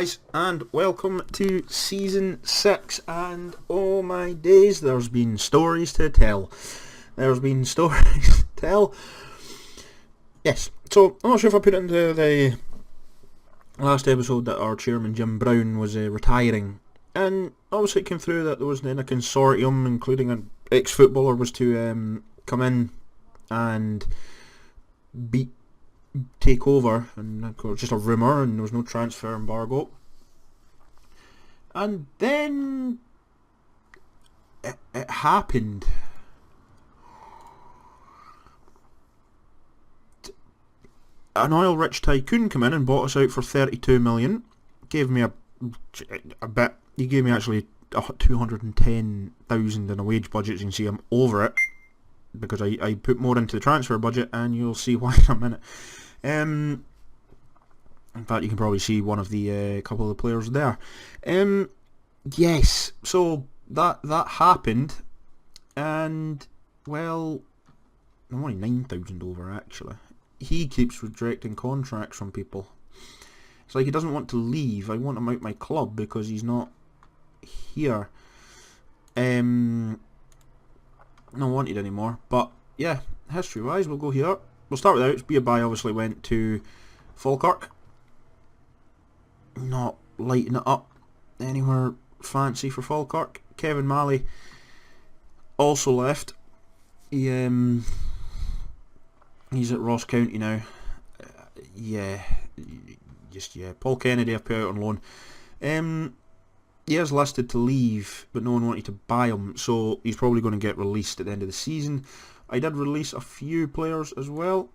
guys, and welcome to Season 6, and oh my days, there's been stories to tell. Yes, so I'm not sure if I put it into the last episode that our chairman Jim Brown was retiring, and obviously it came through that there was then a consortium, including an ex-footballer, was to come in and take over, and of course just a rumour, and there was no transfer embargo. And then it happened. An oil-rich tycoon came in and bought us out for 32 million. Gave me a bit. He gave me actually 210,000 in a wage budget. As you can see, I'm over it because I put more into the transfer budget, and you'll see why in a minute. In fact, you can probably see one of the couple of the players there. Yes, so that happened, and well, I'm only 9,000 over actually. He keeps rejecting contracts from people. It's like he doesn't want to leave. I want him out my club because he's not here. Not wanted anymore. But yeah, history-wise, we'll go here. We'll start with outs. Beerby obviously went to Falkirk. Not lighting it up anywhere fancy for Falkirk. Kevin Malley also left. He's at Ross County now. Paul Kennedy I've put out on loan. He is listed to leave, but no one wanted to buy him, so he's probably going to get released at the end of the season. I did release a few players as well.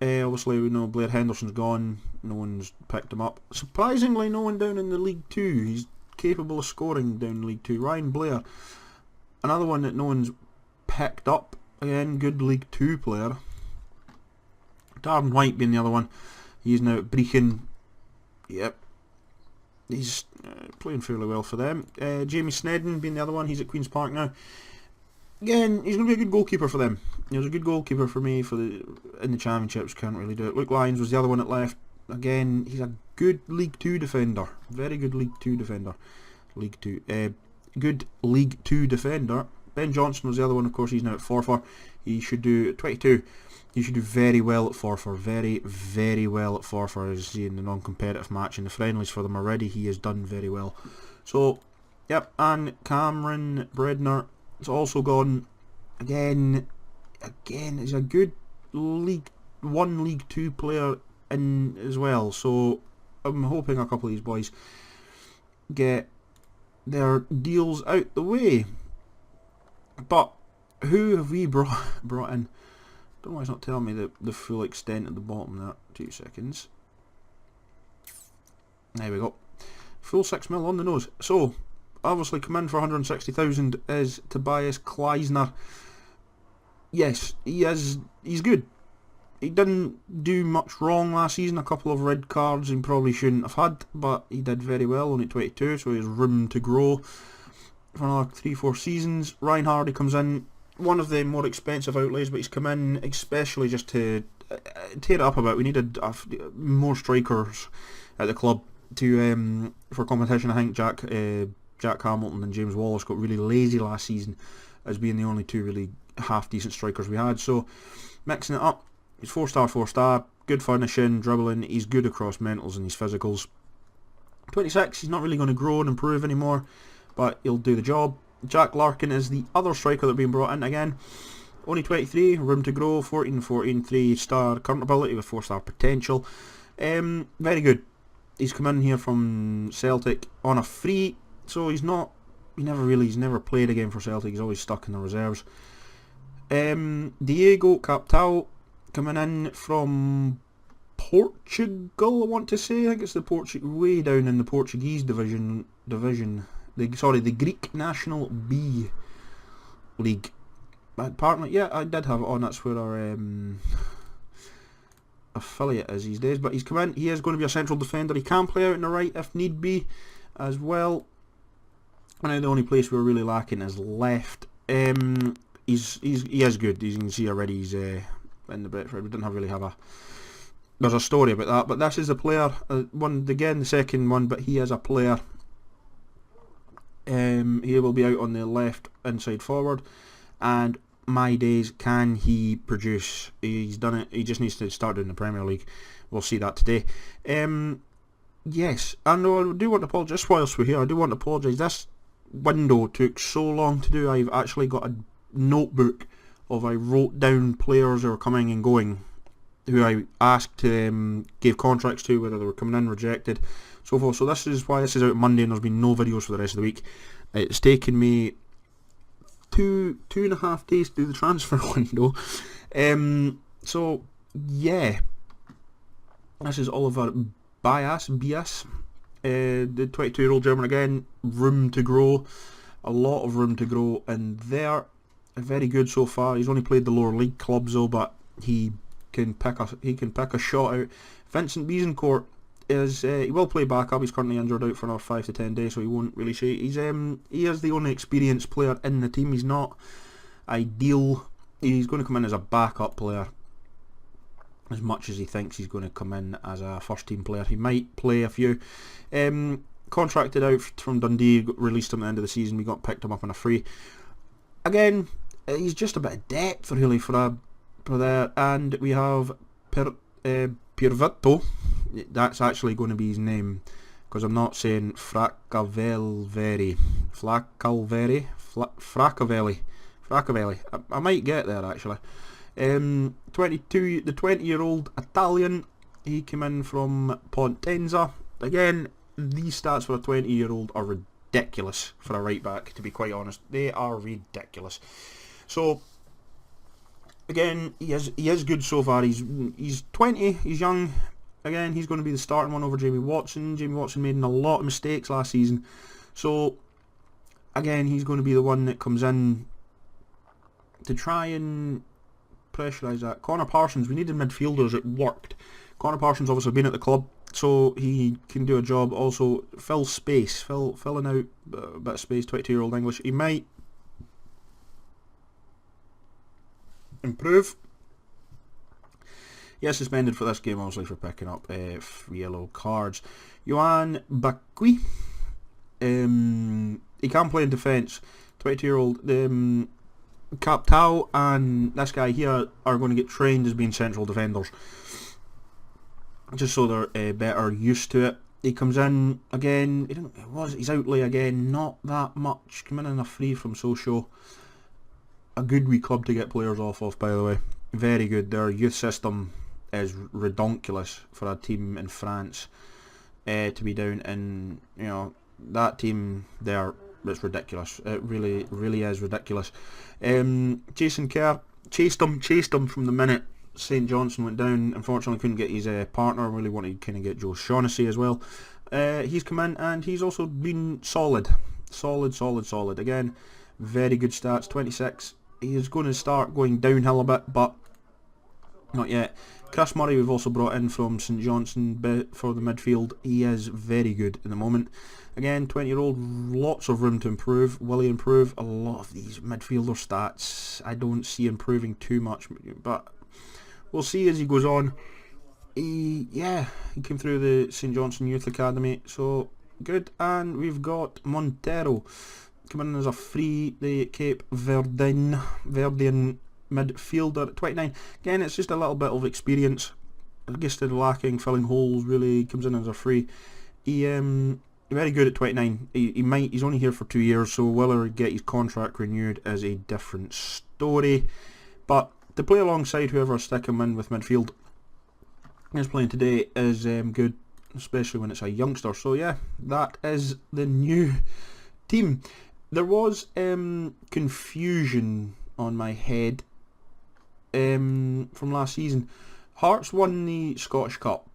Obviously, we know Blair Henderson's gone. No one's picked him up. Surprisingly, no one down in the League 2. He's capable of scoring down in League 2. Ryan Blair, another one that no one's picked up. Again, good League 2 player. Darren White being the other one. He's now at Brechin. Yep. He's playing fairly well for them. Jamie Snedden being the other one. He's at Queen's Park now. Again, he's going to be a good goalkeeper for them. He was a good goalkeeper for me in the championships. Can't really do it. Luke Lyons was the other one that left. Again, he's a good League 2 defender. Very good League 2 defender. Good League 2 defender. Ben Johnson was the other one, of course. He's now at Forfar. He should do 22. He should do very well at Forfar. Very, very well at Forfar. As you see in the non-competitive match in the friendlies for them already, he has done very well. So, yep. And Cameron Bredner has also gone. Again, he's a good League 1, League 2 player in as well. So, I'm hoping a couple of these boys get their deals out the way. But who have we brought in? I don't know why it's not telling me the full extent at the bottom there. 2 seconds. There we go. Full 6 mil on the nose. So, obviously come in for 160,000 is Tobias Kleisner. Yes, he's good. He didn't do much wrong last season. A couple of red cards he probably shouldn't have had, but he did very well, only 22, so he has room to grow for another 3-4 seasons. Ryan Hardy comes in. One of the more expensive outlays, but he's come in especially just to tear it up a bit. We needed more strikers at the club for competition. I think Jack Hamilton and James Wallace got really lazy last season as being the only two really half decent strikers we had. So mixing it up, he's 4-star, good finishing, dribbling. He's good across mentals and his physicals. 26, he's not really going to grow and improve anymore, but he'll do the job. Jack Larkin is the other striker that's been brought in again. Only 23, room to grow, 14, 3-star current ability with 4-star potential. Very good. He's come in here from Celtic on a free, so he's never played a game for Celtic, he's always stuck in the reserves. Diego Captal coming in from Portugal, I want to say. I think it's way down in the Portuguese division. The Greek National B League. Apparently, yeah, I did have it on. That's where our affiliate is these days. But he's come in. He is going to be a central defender. He can play out in the right if need be as well. And now the only place we're really lacking is left. He is good. As you can see already, he's in the Brentford. We didn't really have there's a story about that. But this is a player, the second one, but he is a player. He will be out on the left inside forward, and my days, can he produce? He's done it. He just needs to start doing the Premier League. We'll see that today. Yes, I know. I do want to apologise. Just whilst we're here, I do want to apologise. This window took so long to do. I've actually got a notebook of I wrote down players who are coming and going, who I asked to give contracts to, whether they were coming in, rejected, so forth. So this is why this is out Monday and there's been no videos for the rest of the week. It's taken me two and a half days to do the transfer window. So yeah, this is Oliver Bias, the 22-year-old German again. Room to grow, a lot of room to grow, and they're very good so far. He's only played the lower league clubs though, but he can pick a shot out. Vincent Beazencourt is he will play backup. He's currently injured, out for another 5 to 10 days, so he won't really say. He is the only experienced player in the team. He's not ideal. He's going to come in as a backup player as much as he thinks he's going to come in as a first team player. He might play a few. Contracted out from Dundee, released him at the end of the season. We picked him up on a free. Again, he's just a bit of depth really for there. And we have Pirvitto. That's actually going to be his name, because I'm not saying Fracavelli. I might get there actually. 22, the 20-year-old Italian. He came in from Potenza. Again, these stats for a 20-year-old are ridiculous for a right back, to be quite honest. They are ridiculous. So again, he is good so far. He's 20, he's young. Again, he's going to be the starting one over Jamie Watson. Jamie Watson made a lot of mistakes last season. So again, he's going to be the one that comes in to try and pressurise that. Connor Parsons, we needed midfielders, it worked. Connor Parsons obviously been at the club, so he can do a job. Also, filling out a bit of space, 22-year-old English. He might improve. He is suspended for this game, obviously, for picking up yellow cards. Johan Bakui, he can play in defence. 22-year-old Captao and this guy here are going to get trained as being central defenders, just so they're better used to it. He comes in again. His outlay again, not that much. Come in a free from Sochaux. A good wee club to get players off of, by the way. Very good. Their youth system is redonkulous for a team in France to be down in, that team there. It's ridiculous. It really is ridiculous. Jason Kerr chased him from the minute St Johnstone went down. Unfortunately couldn't get his partner. Really wanted to kind of get Joe Shaughnessy as well. He's come in and he's also been solid. Again, very good stats. 26. He is going to start going downhill a bit, but not yet. Chris Murray we've also brought in from St Johnstone for the midfield. He is very good at the moment. Again, 20-year-old, lots of room to improve. Will he improve? A lot of these midfielder stats I don't see improving too much, but we'll see as he goes on. He came through the St Johnstone Youth Academy, so good. And we've got Montero coming in as a free, the Cape Verdean midfielder at 29. Again, it's just a little bit of experience. I guess they're lacking, filling holes. Really comes in as a free. He very good at 29. He's only here for 2 years, so whether he get his contract renewed is a different story. But to play alongside whoever stick him in with midfield is playing today is good, especially when it's a youngster. So yeah, that is the new team. There was confusion on my head from last season. Hearts won the Scottish Cup,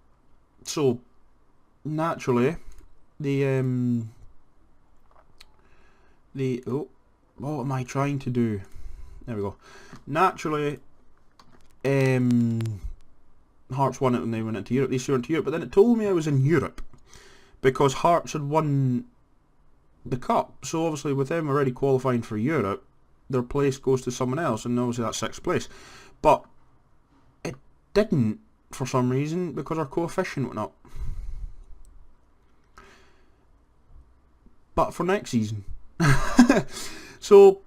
so naturally what am I trying to do? There we go. Naturally, Hearts won it when they went into Europe. They went to Europe, but then it told me I was in Europe because Hearts had won the cup. So obviously, with them already qualifying for Europe, their place goes to someone else, and obviously that's 6th place. But it didn't for some reason, because our coefficient went up. But for next season. So,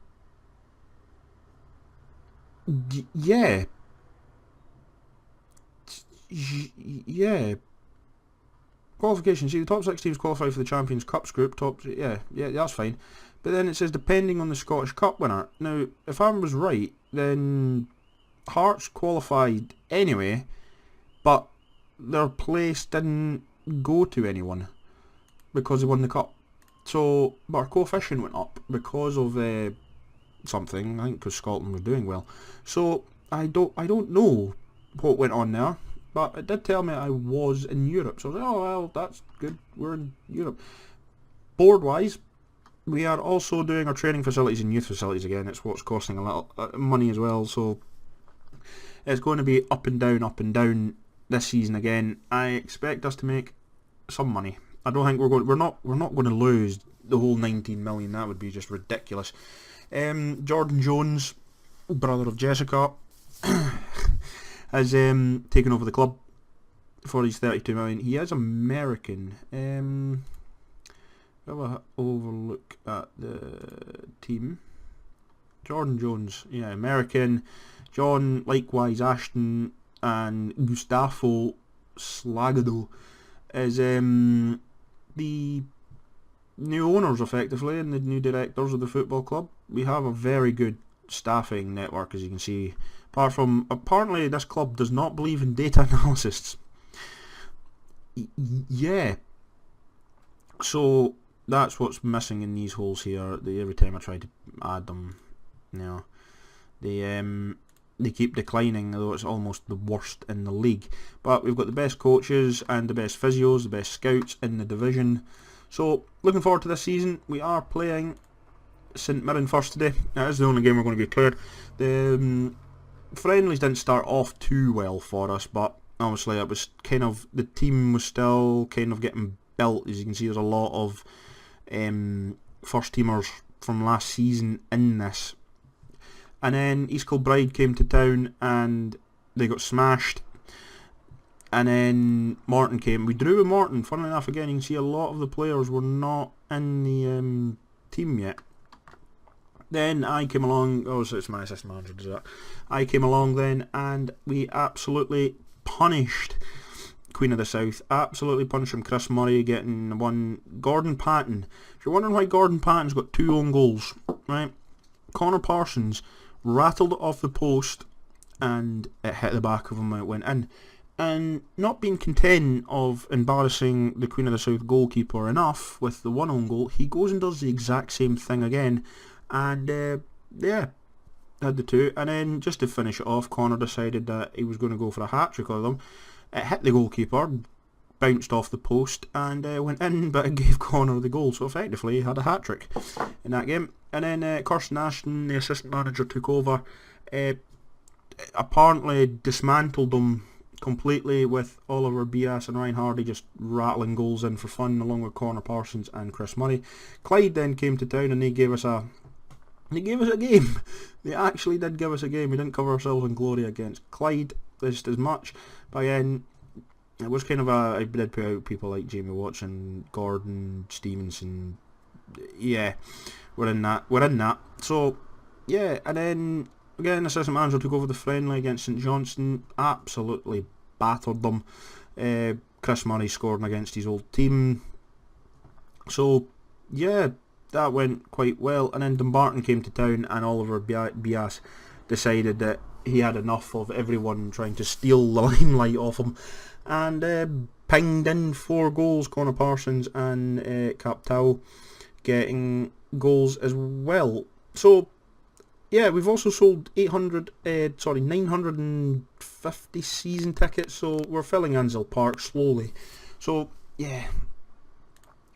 yeah. Yeah. Qualification. See, the top 6 teams qualify for the Champions Cups group. Yeah, that's fine. But then it says depending on the Scottish Cup winner. Now, if I was right, then Hearts qualified anyway, but their place didn't go to anyone because they won the cup. So, but our coefficient went up because of something. I think because Scotland were doing well. So I don't know what went on there, but it did tell me I was in Europe. So I was like, oh well, that's good. We're in Europe. Board wise, we are also doing our training facilities and youth facilities again. It's what's costing a little money as well. So it's going to be up and down this season again. I expect us to make some money. I don't think we're not going to lose the whole 19 million. That would be just ridiculous. Jordan Jones, brother of Jessica, has taken over the club for his 32 million. He is American. Have a overlook at the team. Jordan Jones, yeah, American. John, likewise, Ashton and Gustavo Slagado is the new owners, effectively, and the new directors of the football club. We have a very good staffing network, as you can see. Apart from, apparently this club does not believe in data analysis. Yeah. So that's what's missing in these holes here. Every time I try to add them, they keep declining, although it's almost the worst in the league. But we've got the best coaches and the best physios, the best scouts in the division. So looking forward to this season. We are playing St Mirren first today. That is the only game we're going to be cleared. The friendlies didn't start off too well for us, but obviously it was kind of, the team was still kind of getting built. As you can see, there's a lot of first teamers from last season in this. And then East Kilbride came to town and they got smashed. And then Morton came. We drew with Morton. Funnily enough, again, you can see a lot of the players were not in the team yet. Then I came along. Oh, so it's my assistant manager does that. I came along then and we absolutely punished Queen of the South. Absolutely punished him. Chris Murray getting one. Gordon Patton. If you're wondering why Gordon Patton's got 2 own goals, right? Connor Parsons rattled it off the post and it hit the back of him and it went in. And not being content of embarrassing the Queen of the South goalkeeper enough with the 1 own goal, he goes and does the exact same thing again. And yeah, had the 2. And then just to finish it off, Connor decided that he was going to go for a hat-trick of them. It hit the goalkeeper, bounced off the post and went in, but it gave Connor the goal. So effectively he had a hat-trick in that game. And then Kirsten Ashton, the assistant manager, took over. Apparently dismantled them completely with Oliver Bias and Ryan Hardy just rattling goals in for fun, along with Connor Parsons and Chris Murray. Clyde then came to town and they gave us a game. They actually did give us a game. We didn't cover ourselves in glory against Clyde just as much. But again, it was kind of I did put out people like Jamie Watson, Gordon, Stevenson. Yeah, we're in that. So yeah, and then again, the assistant manager took over the friendly against St Johnstone. Absolutely battered them. Chris Murray scoring against his old team. So yeah, that went quite well. And then Dumbarton came to town and Oliver Bias decided that he had enough of everyone trying to steal the limelight off him. And pinged in 4 goals. Connor Parsons and Captal getting goals as well. So yeah, we've also sold 950 season tickets, so we're filling Ansell Park slowly. So yeah,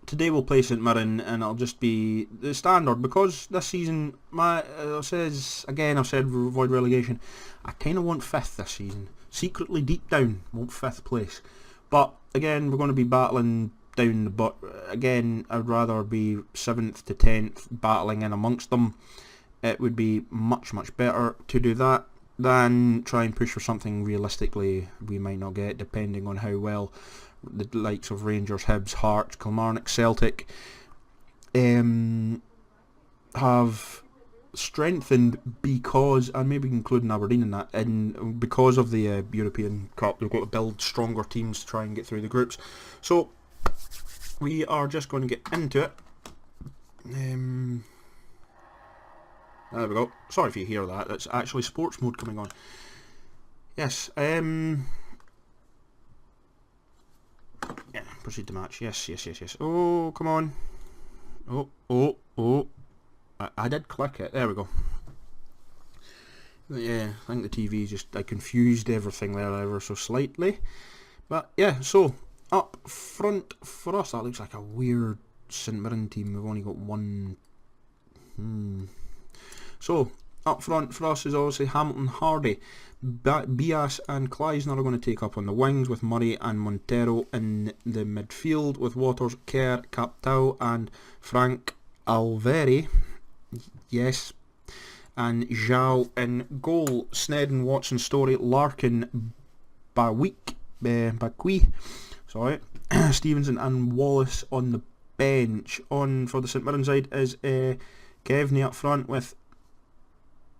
today we'll play St Mirren and it'll just be the standard, because this season, I've said avoid relegation. I kind of want 5th this season. Secretly deep down, want 5th place. But again, we're going to be battling down the butt. Again, I'd rather be 7th to 10th battling in amongst them. It would be much, much better to do that than try and push for something realistically we might not get, depending on how well the likes of Rangers, Hibs, Hearts, Kilmarnock, Celtic have strengthened because, and maybe including Aberdeen in that, and because of the European Cup, they've got to build stronger teams to try and get through the groups. So we are just going to get into it. There we go. Sorry if you hear that. It's actually sports mode coming on. Yes. Yeah. Proceed to match. Yes. Oh, come on. Oh. I did click it. There we go. Yeah, I think the TV I confused everything there ever so slightly. But yeah, so up front for us, that looks like a weird St Mirren team. We've only got one. So, up front for us is obviously Hamilton, Hardy, Bias and Kleisner are going to take up on the wings, with Murray and Montero in the midfield, with Waters, Kerr, Captao and Frank Alveri. Yes. And Zhao in goal. Snedden, Watson, Story, Larkin, Bakui, Stevenson and Wallace on the bench. On for the St Mirren side is Kevney up front with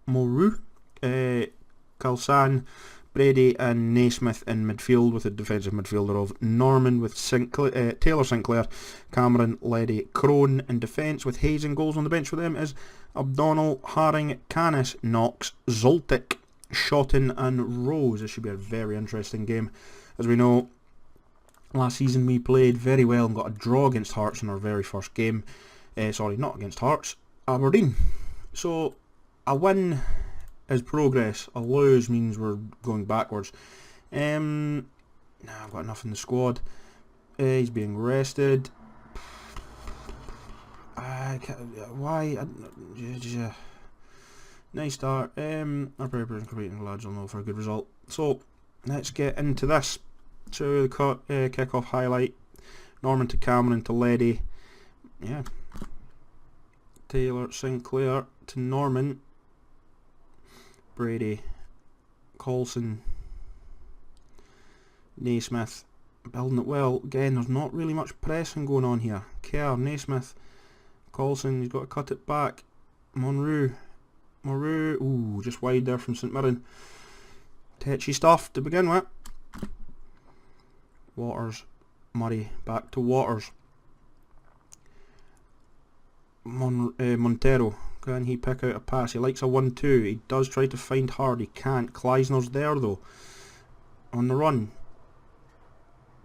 Moru, Kalsan, Brady and Naismith in midfield, with a defensive midfielder of Norman, with Taylor Sinclair, Cameron, Leddy, Crone in defence, with Hayes in goals. On the bench for them is O'Donnell, Haring, Canis, Knox, Zoltic, Shotton and Rose. This should be a very interesting game. As we know, last season we played very well and got a draw against Hearts in our very first game. Sorry, not against Hearts, Aberdeen. So a win is progress, a lose means we're going backwards. I've got enough in the squad. He's being rested. Why? Nice start. Our preparation competing lads will know for a good result. So let's get into this. So the kick-off highlight. Norman to Cameron to Leddy. Yeah. Taylor Sinclair to Norman. Brady, Coulson, Naismith, building it well. Again, there's not really much pressing going on here. Kerr, Naismith, Coulson, he's got to cut it back. Moru, ooh, just wide there from St Mirren. Tetchy stuff to begin with. Waters, Murray, back to Waters. Montero, can he pick out a pass? He likes a 1-2. He does try to find hard. He can't. Kleisner's there though. On the run.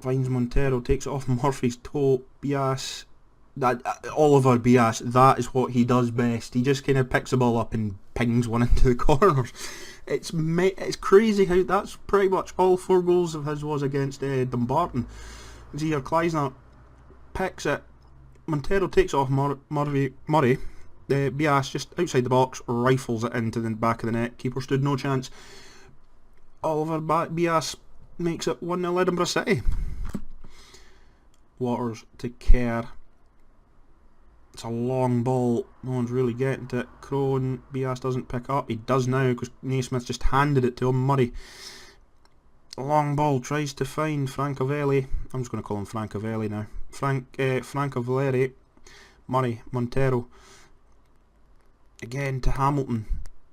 Finds Montero. Takes it off Murphy's toe. Bias. Oliver Bias. That is what he does best. He just kind of picks the ball up and pings one into the corners. It's crazy how that's pretty much all 4 goals of his was against Dumbarton. See here, Kleisner picks it. Montero takes it off Murray. Bias just outside the box, rifles it into the back of the net. Keeper stood no chance. Oliver Bias makes it 1-0 Edinburgh City. Waters to Kerr. It's a long ball. No one's really getting to it. Crone. Bias doesn't pick up. He does now because Naismith just handed it to him. Murray. A long ball. Tries to find Francavelli. I'm just going to call him Francavelli now. Francavelli. Murray. Montero. Again to Hamilton.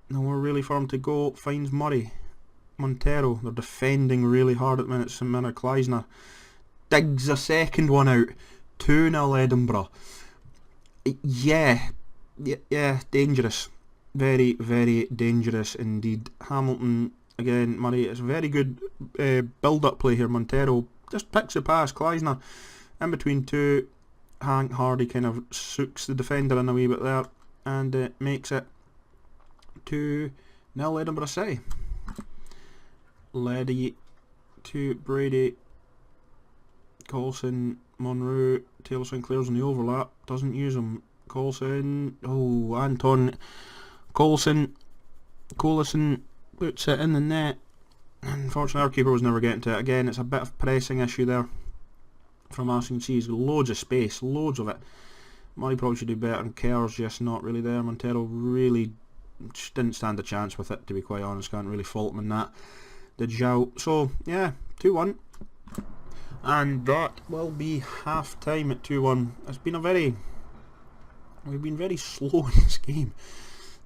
Nowhere really for him to go. Finds Murray. Montero. They're defending really hard at the minute. St Mirren. Kleisner digs a second one out. 2-0 Edinburgh. Yeah, dangerous. Very, very dangerous indeed. Hamilton, again, Murray. It's a very good build-up play here. Montero just picks the pass. Kleisner in between two. Hank Hardy kind of sooks the defender in a wee bit there, and makes it 2-0 Edinburgh City. Leddy to Brady. Coulson, Monroe, Taylor Sinclair's in the overlap, doesn't use him. Coulson, Anton Coulson puts it in the net. Unfortunately our keeper was never getting to it. Again, it's a bit of pressing issue there from us. You can see he's got loads of space, loads of it. Murray probably should do better, and Kerr's just not really there. Montero really just didn't stand a chance with it, to be quite honest. Can't really fault him in that. Did Zhao. So yeah, 2-1. And that will be half time at 2-1. It's been we've been very slow in this game,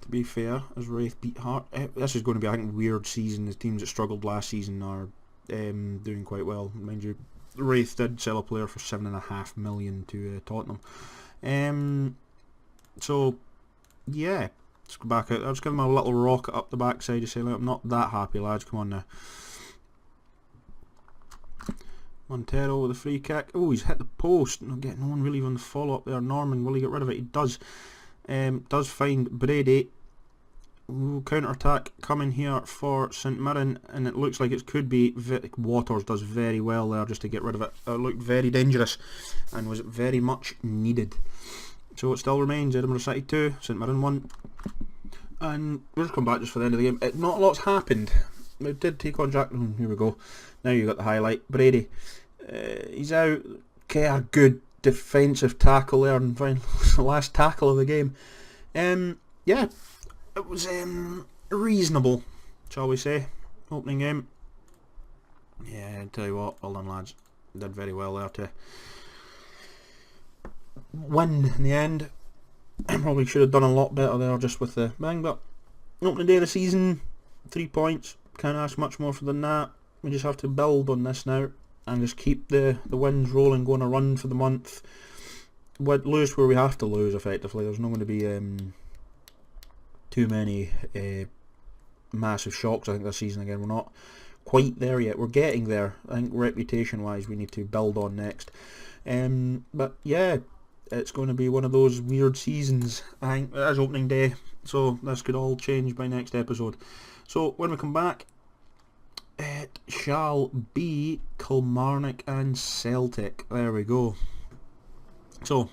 to be fair, as Wraith beat Hart. This is going to be, I think, a weird season. The teams that struggled last season are doing quite well. Mind you, Wraith did sell a player for 7.5 million to Tottenham. So yeah, let's go back out. I'll just give him a little rocket up the backside to say, look, I'm not that happy, lads. Come on now. Montero with a free kick. Oh, he's hit the post. No one really on the follow up there. Norman, will he get rid of it? He does. Does find Brady. Ooh, counter attack coming here for St Mirren, and it looks like it could be. Waters does very well there just to get rid of it. It looked very dangerous and was very much needed. So it still remains Edinburgh City 2, St Mirren 1. And we'll just come back just for the end of the game. Not a lot's happened. We did take on Jack. Here we go. Now you got the highlight. Brady. He's out. Okay, a good defensive tackle there, and finally the last tackle of the game. Yeah, it was reasonable, shall we say, opening game. Yeah, I tell you what, well done lads. Did very well there to win in the end. Probably should have done a lot better there just with the bang, but opening day of the season, 3 points. Can't ask much more than that. We just have to build on this now and just keep the wins rolling, going a run for the month. Lose where we have to lose, effectively. There's not going to be too many massive shocks, I think, this season. Again, we're not quite there yet. We're getting there. I think reputation wise we need to build on next. But yeah, it's going to be one of those weird seasons. I think it is opening day, so this could all change by next episode. So when we come back, it shall be Kilmarnock and Celtic. There we go. So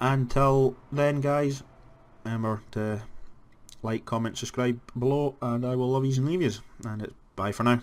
until then guys, remember to like, comment, subscribe below, and I will love yous and leave yous, and it's bye for now.